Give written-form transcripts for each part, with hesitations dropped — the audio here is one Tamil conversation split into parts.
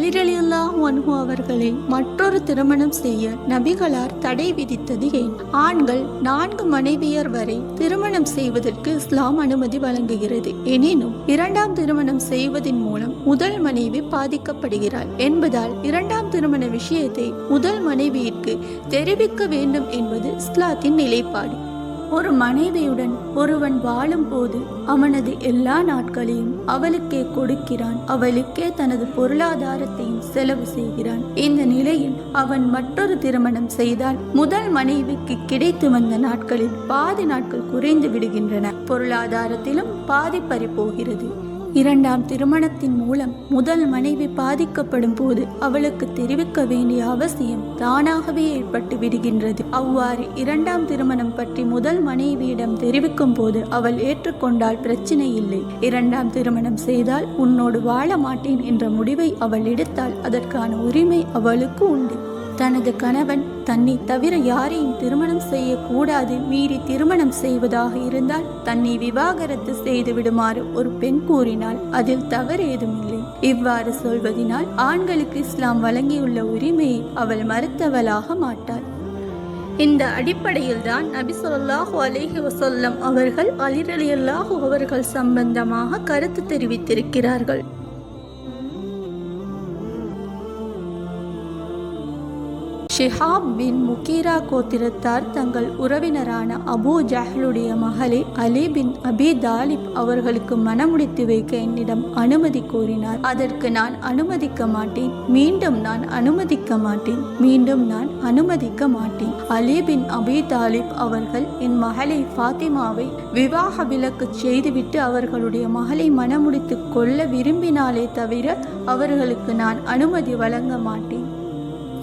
அலி ரலியல்லாஹு அன்ஹு அவர்களை மற்றொரு திருமணம் செய்ய நபிகளார் தடை விதித்தது ஏன்? ஆண்கள் 4 மனைவியர் வரை திருமணம் செய்வதற்கு இஸ்லாம் அனுமதி வழங்குகிறது. எனினும் 2ஆம் திருமணம் செய்வதன் மூலம் முதல் மனைவி பாதிக்கப்படுகிறாள் என்பதால் 2ஆம் திருமண விஷயத்தை முதல் மனைவியிற்கு தெரிவிக்க வேண்டும் என்பது இஸ்லாத்தின் நிலைப்பாடு. ஒரு மனைவியுடன் ஒருவன் வாழும் போது அவனது எல்லா நாட்களையும் அவளுக்கே கொடுக்கிறான், அவளுக்கே தனது பொருளாதாரத்தையும் செலவு செய்கிறான். இந்த நிலையில் அவன் மற்றொரு திருமணம் செய்தால் முதல் மனைவிக்கு கிடைத்து வந்த நாட்களில் பாதி நாட்கள் குறைந்து விடுகின்றன. பொருளாதாரத்திலும் பாதி பறிபோகிறது. 2ஆம் திருமணத்தின் மூலம் முதல் மனைவி பாதிக்கப்படும் போது அவளுக்கு தெரிவிக்க வேண்டிய அவசியம் தானாகவே ஏற்பட்டு விடுகின்றது. அவ்வாறு 2ஆம் திருமணம் பற்றி முதல் மனைவியிடம் தெரிவிக்கும் போது அவள் ஏற்றுக்கொண்டால் பிரச்சனை இல்லை. 2ஆம் திருமணம் செய்தால் உன்னோடு வாழ மாட்டேன் என்ற முடிவை அவள் எடுத்தால் அதற்கான உரிமை அவளுக்கு உண்டு. தனது கணவன் தன்னை தவிர யாரையும் திருமணம் செய்யக்கூடாது மீறி திருமணம் செய்வதாக இருந்தால் தன்னை விவாகரத்து செய்து விடுமாறு ஒரு பெண் கூறினால் அதில் தவறு ஏதுமில்லை. இவ்வாறு சொல்வதனால் ஆண்களுக்கு இஸ்லாம் வழங்கியுள்ள உரிமையை அவள் மறுத்தவளாக மாட்டாள். இந்த அடிப்படையில் தான் நபி ஸல்லல்லாஹு அலைஹி வஸல்லம் அவர்கள் அலி ரலியல்லாஹு அவர்கள் சம்பந்தமாக கருத்து தெரிவித்திருக்கிறார்கள். ஷிஹாப் பின் முகீரா கோத்திரத்தார் தங்கள் உறவினரான அபூ ஜஹலுடைய மகளை அலி பின் அபி தாலிப் அவர்களுக்கு மணமுடித்து வைக்க என்னிடம் அனுமதி கோரினார். அதற்கு நான் அனுமதிக்க மாட்டேன், மீண்டும் நான் அனுமதிக்க மாட்டேன், மீண்டும் நான் அனுமதிக்க மாட்டேன். அலி பின் அபி தாலிப் அவர்கள் என் மகளை ஃபாத்திமாவை விவாக விலக்கு செய்துவிட்டு அவர்களுடைய மகளை மணமுடித்து கொள்ள விரும்பினாலே தவிர அவர்களுக்கு நான் அனுமதி வழங்க மாட்டேன்.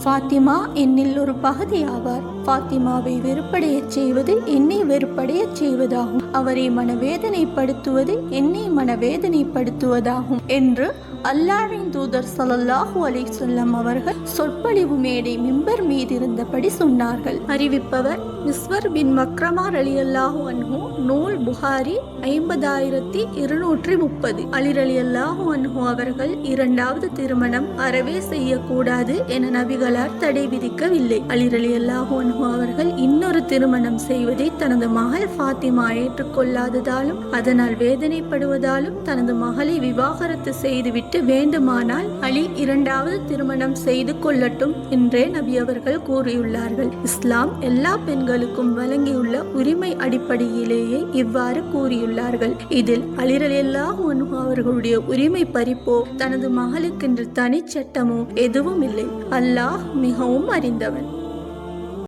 ஃபாத்திமா என்னில் ஒரு பகுதி ஆவார். ஃபாத்திமாவை வெறுப்படைய செய்வது என்னை வெறுப்படைய செய்வதாகும், அவரை மனவேதனைப்படுத்துவது என்னை மனவேதனைப்படுத்துவதாகும் என்று அல்லாஹ்வின் தூதர் ஸல்லல்லாஹு அலைஹி வஸல்லம் அவர்கள் சொற்பொழிவு மேடை மிம்பர் மீது இருந்தபடி சொன்னார்கள். அறிவிப்பவர் மிஸ்வர் பின் மக்ரமா ரலியல்லாஹு அன்ஹு. நூல் புகாரி 50230. அலி ரலியல்லாஹு அன்ஹு அவர்கள் 2வது திருமணம் அறவே செய்யக்கூடாது என நபிகளார் தடை விதிக்கவில்லை. அலி ரலியல்லாஹு அன்ஹு அவர்கள் இன்னொரு திருமணம் செய்வதை தனது மகள் ஃபாத்திமா ஏற்றுக்கொள்ளாததாலும் அதனால் வேதனைப்படுவதாலும் தனது மகளை விவாகரத்து செய்துவிட்டு வேண்டுமானால் அலி 2வது திருமணம் செய்து கொள்ளட்டும் என்றே நபி அவர்கள் கூறியுள்ளார்கள். இஸ்லாம் எல்லா பெண்களுக்கும் வழங்கியுள்ள உரிமை அடிப்படையிலேயே இவ்வாறு கூறியுள்ளார்கள். இதில் அலி ரலியல்லாஹு அன்ஹு அவர்களுடைய உரிமை பறிப்போ தனது மகளுக்கென்று தனிச்சட்டமோ எதுவும் இல்லை. அல்லாஹ் மிகவும் அறிந்தவன்.